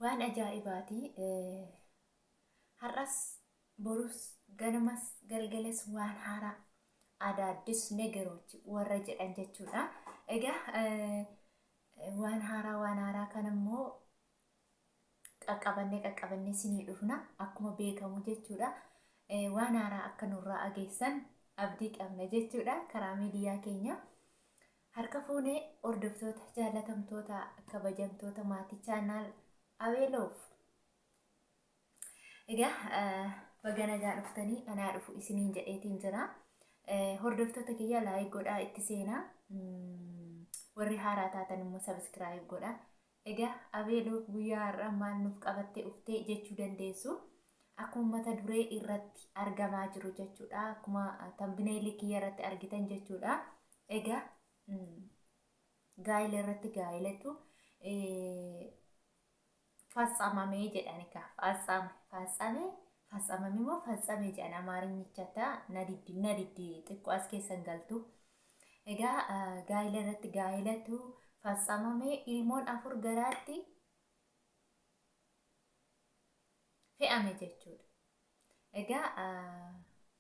Waan ajaa'ibaati. Har'as borus ganamas galgalas waan haaraa adaaddis negerochi warra jedhan jechuudha. Egaa waan haaraa kan immoo qaqqabannee sinii dhufna akkuma beekamu jechuudha. Waan haaraa akka nurraa ageessan abdii qabna jechuudha karaa miidiyaa keenya. Harka fuunee hordoftoota jaalatamtoota kabajamtoota maatii chaanaal Abeeloof. Egaa baga nagaa dhuftanii anaa dhufu isiniin jedheetiin jira. Hordoftoota kiyya laayik godhaa itti seenaa. Warri haaraa taatan immoo sabiskiraayib godhaa. Egaa Abeeloof guyyaa har'aa maal nuuf qabattee dhuftee jechuu dandeessu. Akkuma mata duree irratti argamaa jiru jechuudha. Akkuma tambineelii kiyya irratti argitan jechuudha. Egaa gaa'ela irratti gaa'elatu fasamame jedhani ka fasamame moo fasame jedhan amaarinyachata nadiddi xiqqoo as keessan galtu. Egaa gaa'ela irratti gaa'elatu fasamame ilmoon 4 garaatti fe'ame jechuudha. Egaa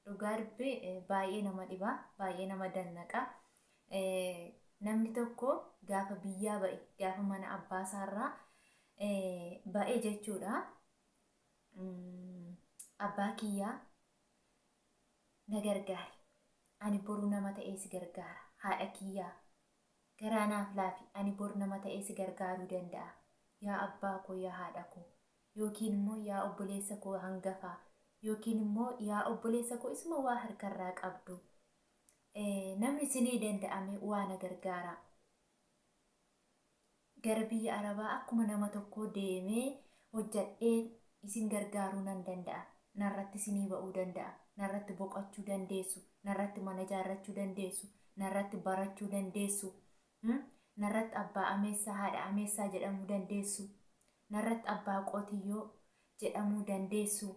dhugaa dubbii baay'ee nama dhiba, baay'ee nama dannaqa. Namni tokko gaafa biyyaa ba'e, gaafa mana abbaa isaarraa ba'e jechuudha. Abbaa kiyyaa na gargaari, ani boru nama ta'ee si gargaara. Haadha kiyyaa garaa naaf laafi, ani boru nama ta'ee si gargaaruu danda'a. Yaa abbaa koo, yaa haadha koo, yookiin immoo yaa obboleessa koo hangafaa, yookiin immoo yaa obboleessa koo isuma waa harkarraa qabdu. Namni isinii danda'ame waa na gargaara. Gara biyya Arabaa akkuma nama tokko deemee hojjadhee isin gargaaruu nan danda'a. Narratti isinii ba'uu danda'a. Narratti boqochuu dandeessu. Narratti mana ijaarrachuu dandeessu. Narratti barachuu dandeessu. Narratti abbaa ameessaa haadha ameessaa jedhamuu dandeessu. Narratti abbaa qotiyyoo jedhamuu dandeessu.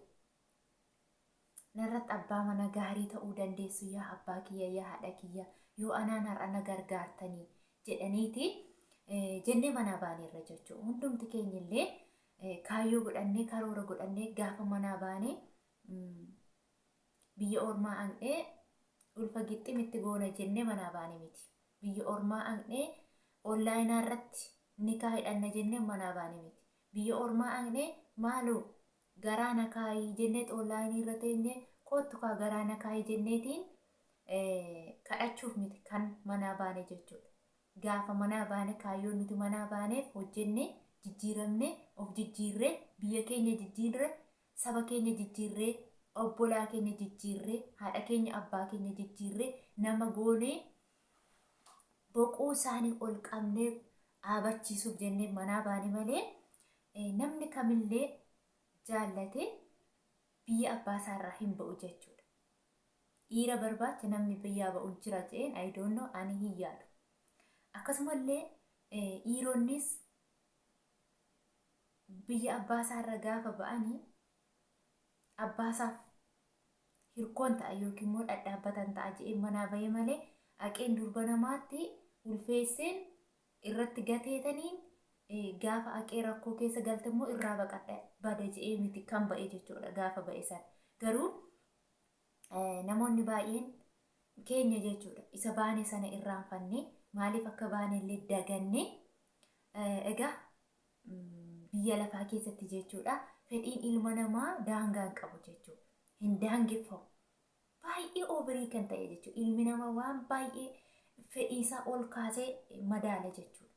Narratti abbaa mana gaarii ta'uu dandeessu. Yaa abbaa kiyya, yaa haadha kiyya, yoo anaan har'a na gargaartanii jedhaniiti jennee manaa baaneerra jechuudha. Hundumti keenya illee kaayyoo godhannee karoora godhannee gaafa manaa baanee biyya ormaa hanqee ulfa gixximitti goona jennee manaa baane miti. Biyya ormaa hanqee onlaayinaa irratti nikaa hidhanna jennee manaa baane miti. Biyya ormaa hanqee maaloo garaa na kaayii jennee onlaayinii irra teenyee kootu kaa garaa na kaayii jenneetiin kadhachuuf miti kan manaa baane jechuudha. Gaafa manaa baane kaayyoo nuti manaa baaneef hojjennee jijjiiramne of jijjiirree biyya keenya jijjiirree saba keenya jijjiirree obbolaa keenya jijjiirree haadha keenya abbaa keenya jijjiirree nama goonee boquu isaanii ol qabnee dhaabachiisuuf jennee manaa baane malee namni kamillee jaallatee biyya abbaa isaarraa hin ba'u jechuudha. Dhiira barbaacha namni biyyaa ba'u jira jedheen I don't know, ani hin yaadu. Akkasumallee dhiironnis biyya abbaa isaarra gaafa ba'anii abbaa isaaf hirkoon ta'a yookiin immoo dhadhaabbatan ta'a jedhee manaa bahee malee haqeen durba namaatti ulfeesseen irratti gateetaniin gaafa haqee rakkoo keessa galte immoo irraa baqadha bada jedhee miti kan ba'e jechuudha gaafa ba'e sana. Garuu namoonni baay'een keenya jechuudha isa baane sana irraanfannee maaliif akka baane illee dagannee egaa biyya lafaa keessatti jechuudha fedhiin ilma namaa daangaa hin qabu jechuudha. Hin daangeffamu. Baay'ee oobirii kan ta'e jechuudha. Ilmi namaa waan baay'ee fedhiisaa ol kaasee madaala jechuudha.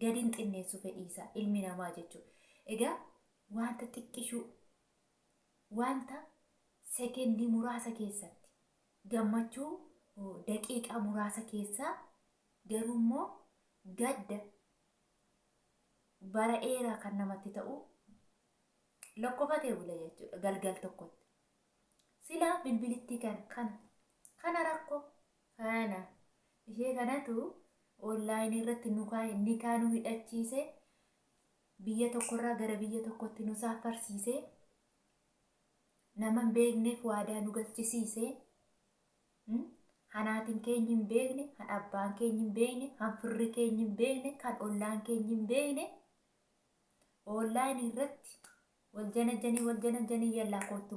Gadi hin xinneessu fedhiisaa ilmi namaa jechuudha. Egaa wanta xiqqishuu wanta sekendii muraasa keessatti gammachuu daqiiqaa muraasa keessaa garuu immoo gadda bara dheeraa kan namatti ta'u lokkofatee bula jechuudha galgal tokkotti. Silaa bilbilittii kana rakkoo kana ishee kanatu onlaayinii irratti nikaa nu hidhachiise biyya tokkorraa gara biyya tokkotti nu saafarsiise nama hin beekneef waadaa nu galchisiise hanaatiin keenya hin beekne, han abbaan keenya hin beekne, han firri keenya hin beekne, kan ollaan keenya hin beekne online irratti wal janajanii yallaa kottu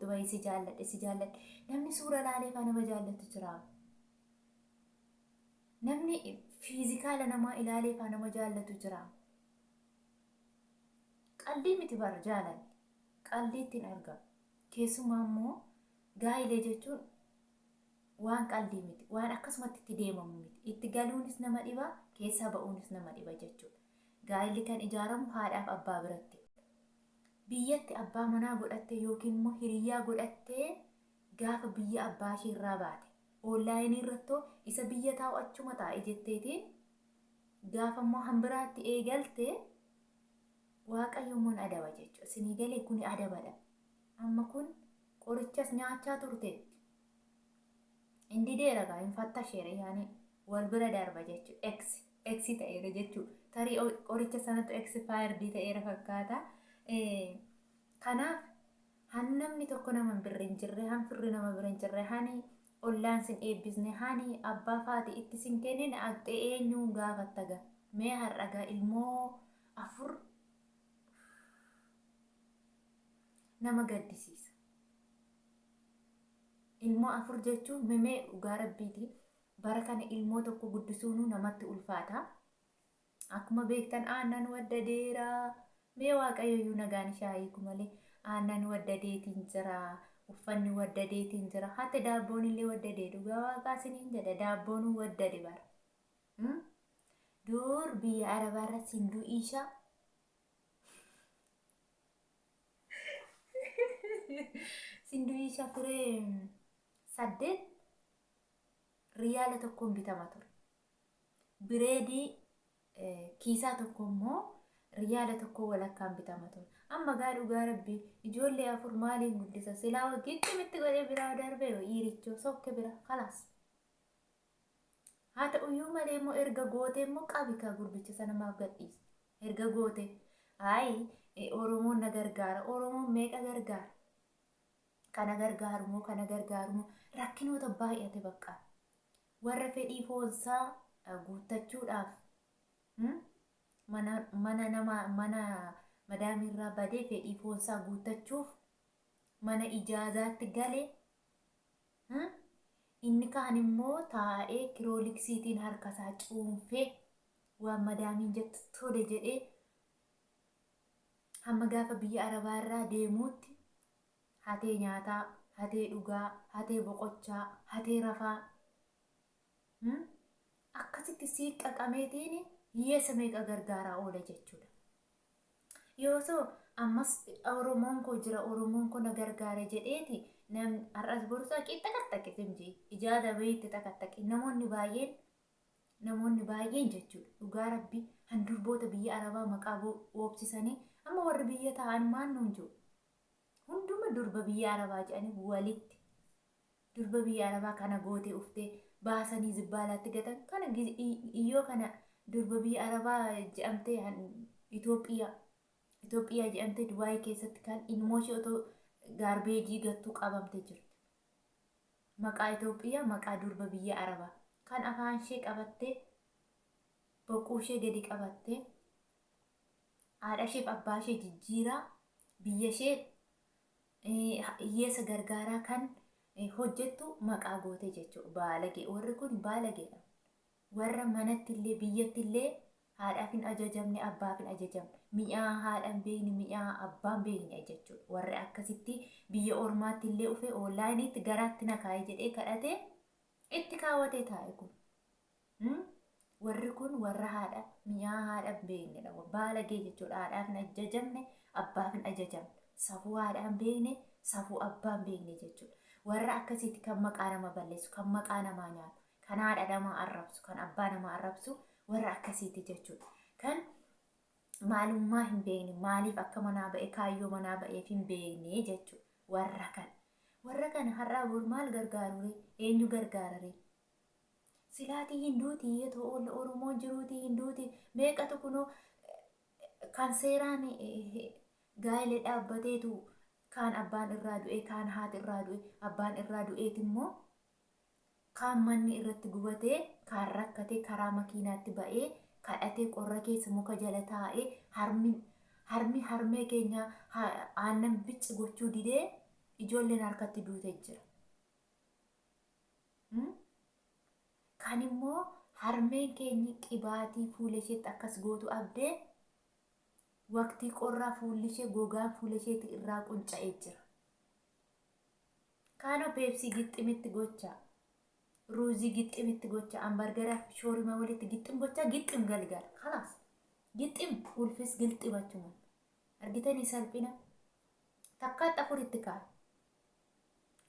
bahi si jaalladhe namni suura laalee kan nama jaallatu jira. Namni fiizikaala namaa ilaalee kan nama jaallatu jira. Qalbii miti bar jaalalli. Qalbii ittiin argamu. Keessumaa immoo gaa'ilee jechuun waan qalbii miti. Waan akkasumatti itti deemamu miti. Itti galuunis nama dhiba, keessaa ba'uunis nama dhiba jechuudha. Gaa'illi kan ijaaramu haadhaaf abbaa biratti. Biyyatti abbaa manaa godhattee yookiin immoo hiriyyaa godhattee gaafa biyya abbaa ishee irraa baate. Online irrattoo isa biyya taa'u achuma taa'e jetteetiin gaafa immoo hambiraatti eegalte waaqayyoon adaba jechuudha. Isinii galee kuni adabadha. Amma kun qorichas nyaachaa turteetti. Indi deeragaa hin fattasheera yaani wal bira darba jechuudha. Eksi ta'eera jechuudha. Tarii qoricha sanatu expired ta'eera fakkaata. Kanaaf han namni tokko nama birri hin jirre, han firri nama birri hin jirre, hani ollaan sin eebbisne, hani abbaa faati itti sin kennine aqxee eenyuu gaafattaga. Mee har'aga ilmoo 4 nama gaddisiisa. Ilmoo 4 jechuun mee dhugaa rabbiiti. Bara kana ilmoo tokko guddisuun namatti ulfaata. Akkuma beektan aannan wadda deeraa. Mee waaqayyoyyuu nagaan shaayiku malee aannan wadda deetiin jira. Uffanni wadda deetiin jira. Hatta daabboon illee wadda dee dhugaa waaqaa isiniin jedha. Daabboon wadda de bara. Dur biyya Arabaarra sinduu ishaa. Sinduu ishaa turee 8 riyaala tokkoon bitama ture. Bireedii kiisaa tokko immoo riyaala tokko walakkaan bitama ture. Amma gaa dhugaa rabbii ijoollee 4 maaliin guddisa silaa waggiitti mitti godhee biraa darbee hiirichoo sokke bira kalaas. Haa ta'uyyuu malee immoo erga gootee immoo qabikaa gurbicha sana maaf gadhiisa. Erga gootee Oromoon na gargaara. Oromoon meeqa gargaara? Kana gargaaru moo rakkinoota baay'ate bakka. Warra fedhii foonsaa guuttachuudhaaf mana madaamirraa badee fedhii foonsaa guuttachuuf mana ijaazaatti galee inni kaan immoo taa'ee kirooliksiitiin harkasaa cuunfee waan madaamiin jettu tole jedhee hamma gaafa biyya Arabaarraa deemuutti hatee nyaataa, hatee dhugaa, hatee boqochaa, hatee rafaa akkasitti siiqqaqameetiin hiyyeessa meeqa gargaaraa oola jechuudha. Yoosoo ammas Oromoon koo jira, Oromoon koo na gargaara jedheeti namni har'as borsaa qixxaqaxxaqe simjii ijaada bayiitti xaqaxxaqe namoonni baay'een jechuudha. Dhugaa rabbii handurboota biyya Arabaa maqaa woobsisanii amma warri biyya ta'an maan nuun jiru. Hunduma durba biyya Arabaa jedhanii walitti durba biyya Arabaa kana gootee uftee baasanii zibbaalaatti gatan kana iyyoo kana durba biyya Arabaa jedhamtee Itoophiyaa jedhamtee Dubaayii keessatti kan ilmooshii otoo gaarbeejii gattuu qabamte jirti. Maqaa Itoophiyaa maqaa durba biyya Arabaa kan afaan ishee qabattee boquu ishee gadi qabattee haadha isheef abbaa ishee jijjiiraa biyya ishee hiyyeessa gargaaraa kan hojjettu maqaa goote jechuudha. Baalagee warri kun baalageedha. Warra manatti illee biyyatti illee haadhaaf hin ajajamne abbaaf hin ajajamne mi'aa haadhaan beekni mi'aa abbaan beekni jechuudha. Warri akkasitti biyya ormaatti illee ufee onlaayiniitti garaatti nakaa'ee jedhee kadhatee itti kaawwatee taa'e kun. Warri kun warra haadha mi'aa haadhaan beeknedha. Baalagee jechuudha. Haadhaaf hin ajajamne abbaaf hin ajajamne safuu haadhaan beekne safuu abbaan beekne jechuudha. Warra akkasitti kan maqaa nama balleessu, kan maqaa namaa nyaatu, kan haadha namaa arrabsu, kan abbaa namaa arrabsu warra akkasitti jechuudha. Kan maalummaa hin beekne, maaliif akka manaa ba'e, kaayyoo manaa ba'eef hin beekne jechuudha. Warra kana har'aa bor maal gargaarure? Eenyu gargaarare? Silaatii hinduutii yeroo Oromoon jiruutii hinduutii meeqatu kunoo kan seeraan gaa'elee dhaabbateetu kaan abbaan irraa du'e, kaan haati irraa du'e, abbaan irraa du'eet immoo kaan manni irratti gubatee, kaan rakkatee karaa makiinaatti ba'ee kadhatee qorra keessa muka jala taa'ee harmee keenya aannan bicci gochuu didee ijoolleen harkatti duutee jira. Kan immoo harmeen keenya qibaatii fuula isheetti akkas gootu abdee waqtii qorraa fuulli ishee gogaan fuula isheetti irraa qunca'ee jira. Kaanoo peepsii gixximitti gocha, ruuzii gixximitti gocha, hambargaraa shoorima walitti gixxim gocha, gixxim galgala. Khalaas gixxim ulfis gilximachuma. Argitanii salphina takkaatti afuritti kaa'e.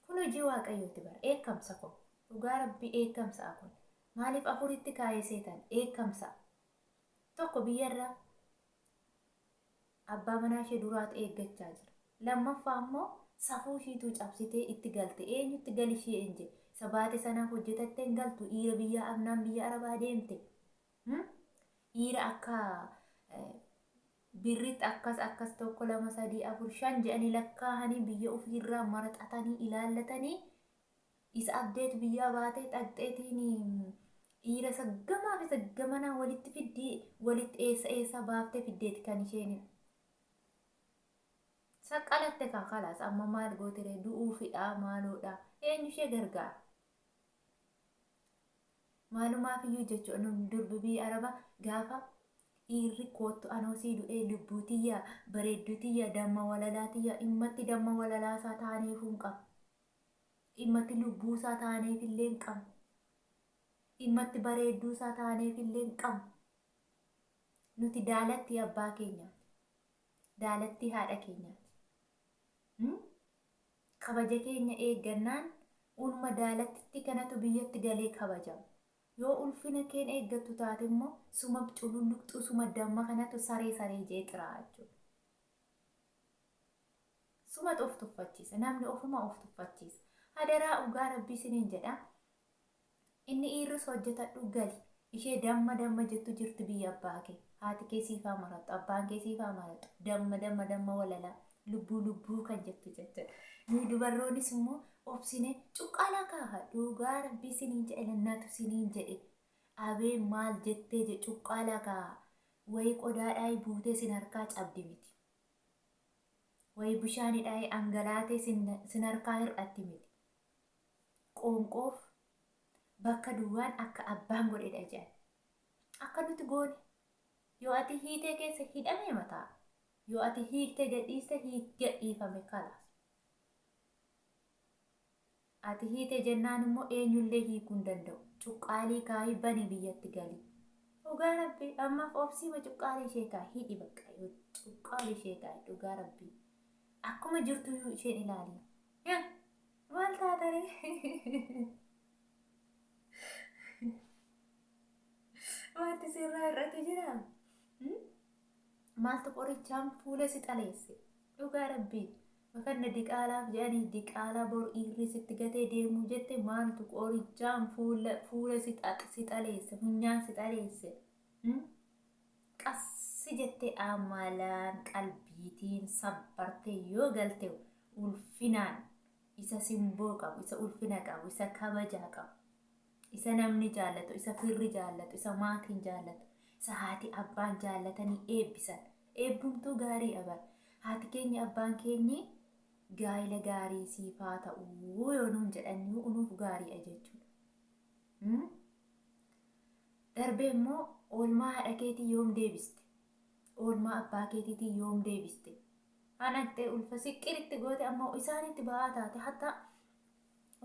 Kun hojii waaqayyooti bara. Eekkamsa koo dhugaa rabbii eekkamsa kun. Maaliif afuritti kaa'ee seetan? Eekkamsa tokko biyyarraa abbaa manaa ishee duraatu eeggachaa jira. Lammaffaa immoo safuu ishiituu cabsitee itti galte. Eenyutti gali ishee enje? Sabaate sanaaf hojjetattee hin galtu. Dhiira biyya amnaan biyya arabaa deemte. Dhiira akka birritti akkas tokko 2 3 4 5 jedhanii lakkaa'anii biyya ofiirraa maraxatanii ilaallatanii isa abdeet biyyaa baatee dhaqxeetiin dhiira saggamaa fi saggamanaa walitti fiddii walitti eessa baaftee fiddeeti kan isheen saqqalatte kaakalaas amma maal gootiree du'uu fidhaa maaloodha eenyu ishee gargaara. Maalumaaf iyyuu jechuun durbii araba gaafa dhiirri kootu anoosii du'ee lubbuutiyyaa bareeddutiyyaa damma walalaatiyyaa dhimmatti damma walalaasaa taaneef hin qabu. Dhimmatti lubbuusaa taaneef illee hin qabu. Dhimmatti bareedduusaa taaneef illee hin qabu. Nuti daalatti abbaa keenyaati. Daalatti haadha keenyaati. Kabaja keenya eeggannaan unuma daalattitti kanatu biyyatti galee kabajama. Yoo ulfina keen eeggattu taate immoo suma cululluqxuu suma damma kanatu saree jee qiraa jechuudha. Suma of tuffachiisa. Namni ofuma of tuffachiisa. Hadaraa dhugaa rabbii isiniin jedha. Inni dhiirris hojjetadhu gali. Ishee damma jettu jirti biyya abbaa kee. Haati kee siifaa maratu. Abbaan kee siifaa maratu. Damma walalaa. Lubbuu kan jettu jechuudha. Ni dubarroonnis immoo obsine cuqqaalaa kaaha dhugaa rabbii isiniin jedhe lannatu isiniin jedhe. Abee maal jettee je cuqqaalaa kaaha. Wayii qodaadhaa buutee sin harkaa cabdi miti. Wayii bishaanidhaa angalaatee sin harkaa hir'atti miti. Qoonqoof bakka duwwaan akka abbaan godhedha jedhan. Akka nuti goone yoo ati hiitee keessa hidhamee mataa. Yoo ati hiiktee gadhiiste gadhiifame kalaas. Ati hiitee jennaan immoo eenyullee hiikuu hin danda'u. Cuqqaalii kaayii banii biyyatti galii. Dhugaa rabbii ammaaf obsiima cuqqaalii ishee kaayii hidhi bakka yoo cuqqaalii ishee kaayii dhugaa rabbii. Akkuma jirtu isheen ilaali. Maal taataree? Wanti sirraa irratti jira. Maaltu qorichaan fuula si xaleesse? Dhugaa rabbii. Makanna diqaalaaf jedhanii diqaalaa bor dhiirri sitti gatee deemuu jette maaltu qorichaan fuula si xaleesse? Funyaan si xaleesse? Qassi jettee amalaan qalbiitiin sabbartee yoo galte ulfinaan isa simboo qabu, isa ulfina qabu, isa kabajaa qabu, isa namni jaallatu, isa firri jaallatu, isa maatiin jaallatu, isa haati abbaan jaallatanii eebbisan. Eebbumtuu gaarii abar. Haati keenya abbaan keenyi gaa'ila gaarii siifaa ta'uu yoo nuun jedhanii unuuf gaariidha jechuudha. Darbee immoo oolmaa haadha keetii yoom deebiste? Oolmaa abbaa keetiitii yoom deebiste? Anaqxee ulfa siqqiritti goote ammoo isaanitti ba'aa taate hatta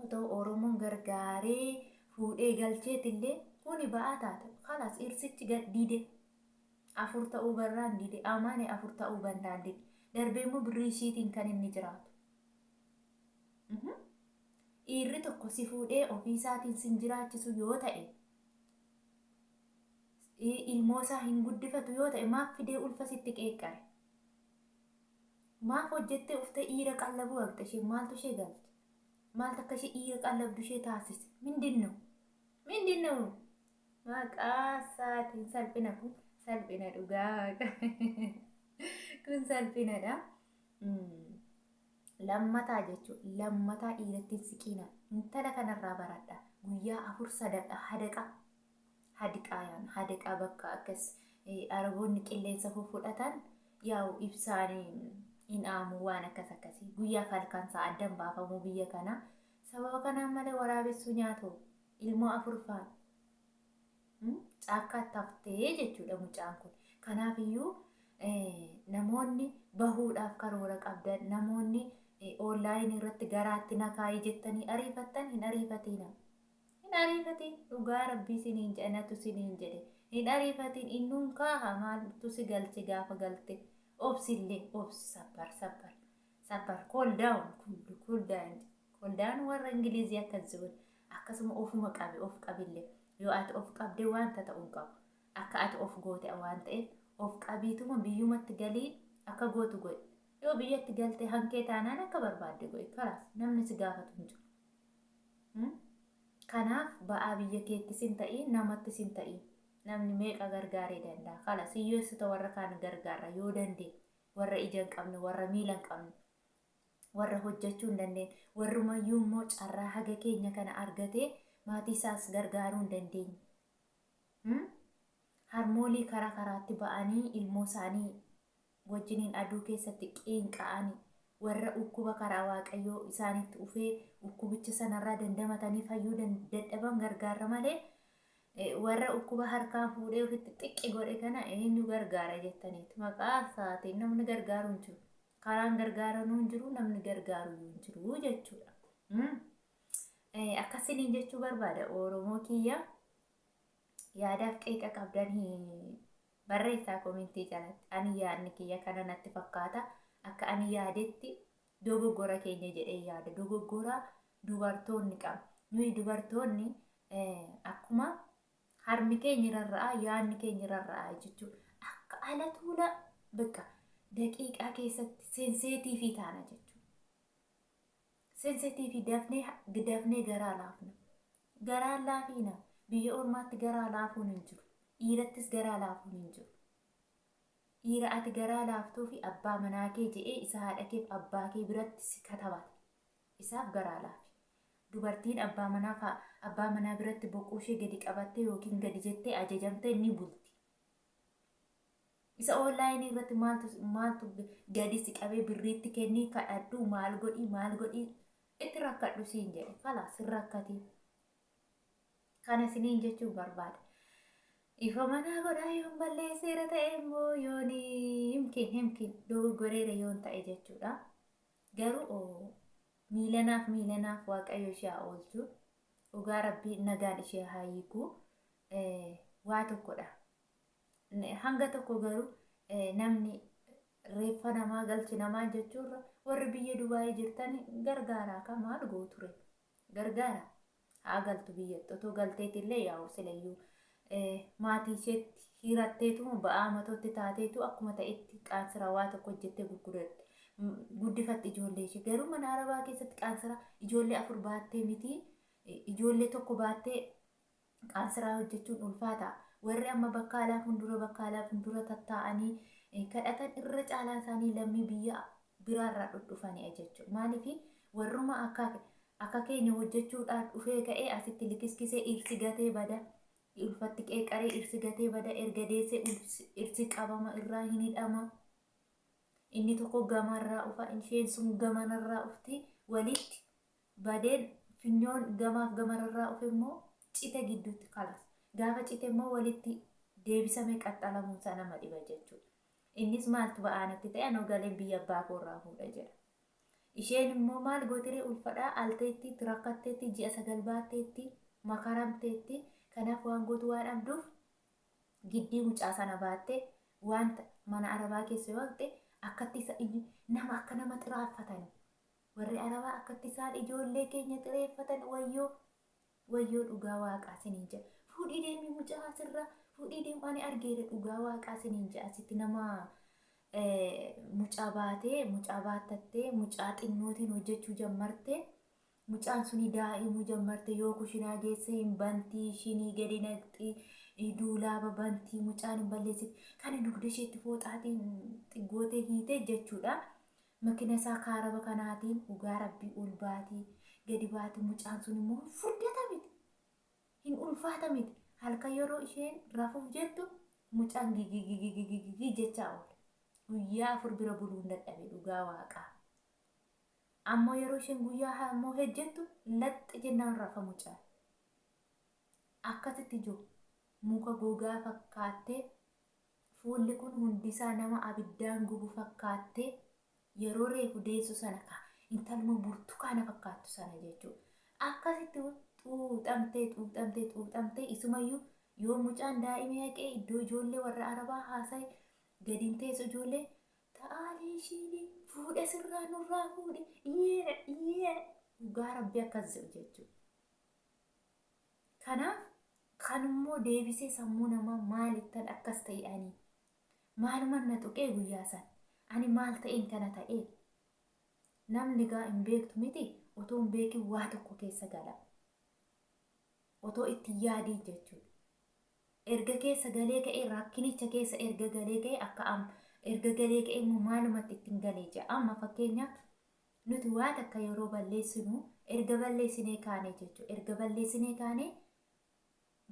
otoo Oromoon gargaaree fuudhee galcheetillee kuni ba'aa taate. Kalaas irsichi diide. 4 ta'uu barraan diide. Amaane 4 ta'uu bandaan diide. Darbee immoo birrii ishiitiin kan inni jiraatu. Dhiirri tokko si fuudhee ofiisaatiin sin jiraachisu yoo ta'e ilmoo isaa hin guddifatu yoo ta'e maaf fidee ulfa sitti qeeqqare? Maaf hojjettee uftee dhiira qallabuu waqta ishee maaltu ishee galte? Maaltu akka ishee dhiira qallabdu ishee taasise? Mindinno maqaa isaatiin salphina kun salphina dhugaa kun salphinadha. Lammataa jechuun lammataa dhiiratti siqina. Intala kanarraa baradha. Guyyaa 4 sadaqa hadiqaa bakka akkas araboonni qilleensa fudhatan yaa'u ibsaan hin aamu waan akkas akkasii guyyaaf halkan sa'a addan baafamu biyya kana sababa kanaan malee waraabessuu nyaatu ilmoo afurfaan caakkaatti haftee jechuudha mucaan kun. Kanaafiyyuu namoonni bahuudhaaf karoora qabdan namoonni onlaayinii irratti garaatti nakaayii jettanii ariifattan hin ariifatina. Hin ariifatin dhugaa rabbii siniin jedhanatu siniin jedhe hin ariifatin innuun kaaha maaltu si galche gaafa galte obsillee obsi sabbar cool down warra ingilizii akkas jiru akkasuma ofuma qabe of qabillee yoo ati of qabde wanta ta'uu qabu akka ati of goote waan ta'eef of qabiituma biyyumatti galii akka gootu godhe yoo biyyatti galte hankee taanaan akka barbaadde godhe kalaas namni si gaafatu hin jiru. Kanaaf ba'aa biyya keettis hin ta'iin namattis hin ta'iin namni meeqa gargaaree danda'a kalaas hiyyeessita warra kaan gargaara yoo dandeenye warra ija hin qabne warra miila hin qabne warra hojjechuu hin dandeenye warrumayyuu immoo carraa haga keenya kana argatee maatii isaas gargaaruu hin dandeenye. Harmoolii karaa karaatti ba'anii ilmoo isaanii wajjiniin aduu keessatti qiinqa'anii warra ukkuba karaa waaqayyoo isaanitti ufee ukkubicha sanarraa dandamatanii fayyuu dadhaban gargaara malee warra ukkuba harkaan fuudhee ofitti xiqqi godhe kana eenyu gargaara jettaniiti maqaa isaatiin namni gargaaru hin jiru. Karaan gargaaranuu hin jiru namni gargaaru hin jiru jechuudha. Akkasiniin jechuu barbaada Oromoo kiyya. Yaadaaf qeeqa qabdanii barreessaa komintii jalatti ani yaadni kiyya kana natti fakkaata akka ani yaadetti dogoggora keenya jedhee yaada dogoggora dubartoonni qabu nuyi dubartoonni akkuma harmi keenya rarra'a yaadni keenya rarra'a jechuudha akka ala tuula bakka daqiiqaa keessatti seenseetiifii taana jechuudha seenseetiifii dafnee garaa laafna garaa laafina. Biyya ormaatti garaa laafuun hin jiru. Dhiirattis garaa laafuun hin jiru. Dhiira ati garaa laaftuu fi abbaa manaa kee jedhee isa haadha keef abbaa kee biratti si katabata. Isaaf garaa laafi. Dubartiin abbaa manaa biratti boqoo ishee gadi qabattee yookiin gadi jettee ajajamtee ni bulti. Isa onlaayinii irratti maaltu gadi si qabee birriitti kennii kadhadhuu maal godhii itti rakkadhu siin jedhe kalaas hin rakkatiin. Kana siniin jechuun barbaada. Ifa manaa godhaa yoon balleesseera ta'e immoo yoon himkin dogoggoreera yoon ta'e jechuudha. Garuu miilanaaf waaqayyo ishee haa oolchu. Dhugaa rabbii nagaan ishee haa hiiku. Waa tokkodha. Hanga tokko garuu namni reeffa namaa galchi namaa jechuurra warri biyya Dubaayii jirtan gargaaraa kan maal gooture gargaara. Haa galtu biyyatti otoo galteetillee yaa'u silayyuu maatii isheetti hiratteetu ba'aa matootti taateetu akkuma ta'etti qaansira waa tokko hojjettee guddifatti ijoollee ishee garuu mana arabaa keessatti qaansira ijoollee 4 baattee miti ijoollee tokko baattee qaansiraa hojjechuun ulfaata warri amma bakka alaa fuuldura tattaa'anii kadhatan irra caalaa isaanii lammii biyya biraarraa dhufanii jechuudha maaliif warruma akka keenya hojjechuudhaan dhufee ka'ee asitti likiskisee irsi gatee bada ulfatti qeeqaree irsi gatee bada erga deessee irsi qabama irraa hin hidhama inni tokko gamarraa ufa isheen sun gamanarraa ufti walitti badeen finyoon gamaaf gamararraa ufe immoo cite gidduutti kalas gaafa cite immoo walitti deebisame qaxxalamuun sana nama dhiba jechuudha. Innis maaltu ba'aanatti ta'e anoo galeen biyya abbaa koorraa fuudha jedha. Isheen immoo maal gootiree ulfadhaa alteetti rakkatteetti ji'a 9 baatteetti makaramteetti kanaaf waan gootu waan abduuf giddii mucaa sana baattee wanta mana arabaa keessa yoo ta'e akkatti nama akka nama xiraafatan warri arabaa akkatti isaan ijoollee keenya xireeffatan wayyoo dhugaa waaqaa siniin jedha fuudhii deemii mucaa asirra fuudhii deemu ani argeera dhugaa waaqaa siniin jedha asitti nama mucaa baatattee mucaa xinnootiin hojjechuu jammarte mucaan suni daa'imuu jammarte yoo kushinaa geesse hin bantii shinii gadi naqxi duulaaba bantii mucaan hin balleessiti kan dugda isheetti fooxaatiin xiggootee hiite jechuudha. Makina isaa kaaraba kanaatiin dhugaa rabbii ol baatii gadi baatii mucaan sun immoo furdata miti hin ulfaata miti halkan yeroo isheen rafuuf jettu mucaan gigigigigigigi jechaa oole. Guyyaa 4 bira buluun dadhabe dhugaa waaqaa. Ammoo yeroo isheen guyyaa ammoo hejjettu laxxi jennaan rafa mucaan. Akkasitti jiru muka gogaa fakkaattee fuulli kun hundisaa nama abiddaan gubu fakkaattee yeroo reefu deessu sana ka intaluma burtukaana fakkaattu sana jechuudha. Akkasitti xuuxamtee isumayyuu yoo mucaan daa'imee haqee iddoo ijoollee warra arabaa haasa'e gadiin teessu ijoollee ta'aalee ishiin fuudhe sirraa nurraa fuudhe dhugaa rabbi akkas jedhu jechuudha. Kanaaf kanummoo deebisee sammuu namaa maalittan akkas ta'e ani maaluman na tuqee guyyaa san ani maal ta'een kana ta'e namni gaa hin beektu miti otoo hin beekin waa tokko keessa gala otoo itti yaadii jechuudha. Erga keessa galee ka'e rakkinicha keessa erga galee ka'e akka erga galee ka'e immoo maalumatti ittiin galee jira. Amma fakkeenyaaf nuti waa takka yeroo balleessinu erga balleessinee kaanee jechuudha. Erga balleessinee kaanee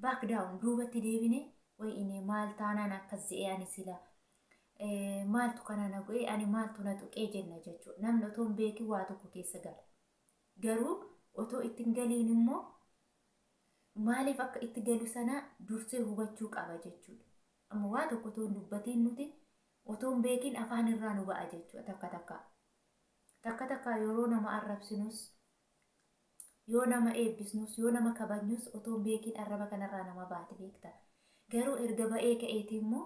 back down duubatti deebine wayinee maal taanaan akkas je'ee ani sila maaltu kana na go'ee ani maaltu na tuqee jenna jechuudha. Namni otoo hin beekin waa tokko keessa gala. Garuu otoo ittiin galiin immoo maaliif akka itti galu sana dursee hubachuu qaba jechuudha. Amma waa tokko otoo hin dubbatiin nuti otoo hin beekin afaan irraa nu ba'a jechuudha. Takka takka yeroo nama arrabsinus yoo nama eebbisnus yoo nama kabajnus otoo hin beekin arraba kanarraa nama baate beekta. Garuu erga ba'ee ka'eeti immoo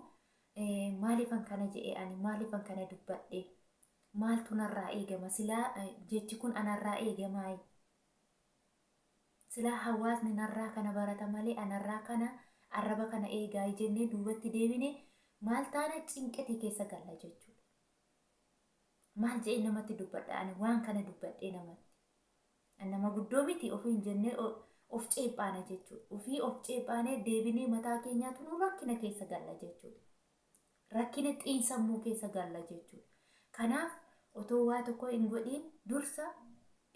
maaliifan kana je'ee ani maaliifan kana dubbadhe maaltu narraa eegama silaa jechi kun anarraa eegamaayi. Silaa hawaasni narraa kana barata malee anarraa kana arraba kana eegaa jennee duubatti deebine maal taana cinqetii keessa galla jechuudha. Maal je'ee namatti dubbadha ani waan kana dubbadhee namatti. Nama guddoo miti ofii hin jennee of ceephaana jechuudha. Ofii of ceephaanee deebinee mataa keenyaatu nu rakkina keessa galla jechuudha. Rakkina xiinsammuu keessa galla jechuudha. Kanaaf otoo waa tokko hin godhiin dursa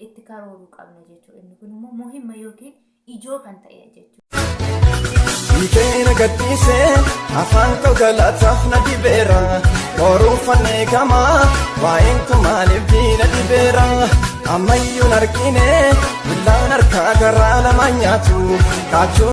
itti karooruu qabna jechuudha. Inni kun immoo muhimma yookiin ijoo kan ta'e jechuudha. Ikeena gadhiisee afaan koo galataaf na dibeera boruufannee kamaa waa'een kun maaliif diina dibeera ammayyuun argine billaan harkaa garaa lama nyaatu kaachuu.